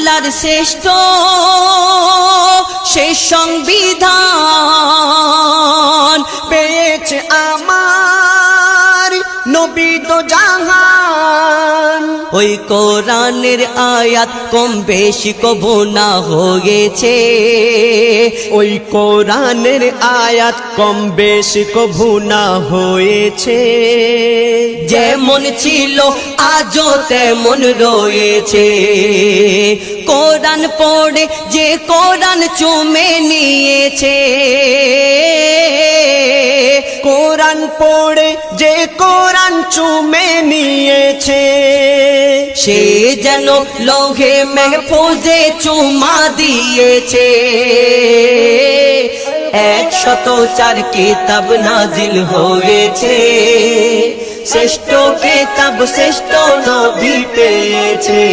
আল্লাহর শ্রেষ্ঠ সে সংবিধান পেয়েছে আমার নবী দো জাহান। ওই কোরআনের আয়াত কম বেশি কবু না হয়েছে, ওই কোরআনের আয়াত কম বেশি কভু না হয়েছে। যেমন ছিল আজও তেমন রয়েছে। কোরআন পড়ে যে কোরআন চুমে নিয়েছে, কোরআন পড়ে যে কোরআন চুমে নিয়েছে, সে যেন লৌহে মেহফুজে চুমা দিয়েছে। 104 কিতাব নাজিল হয়েছে, শ্রেষ্ঠ কিতাব শ্রেষ্ঠ নবী পেয়েছে।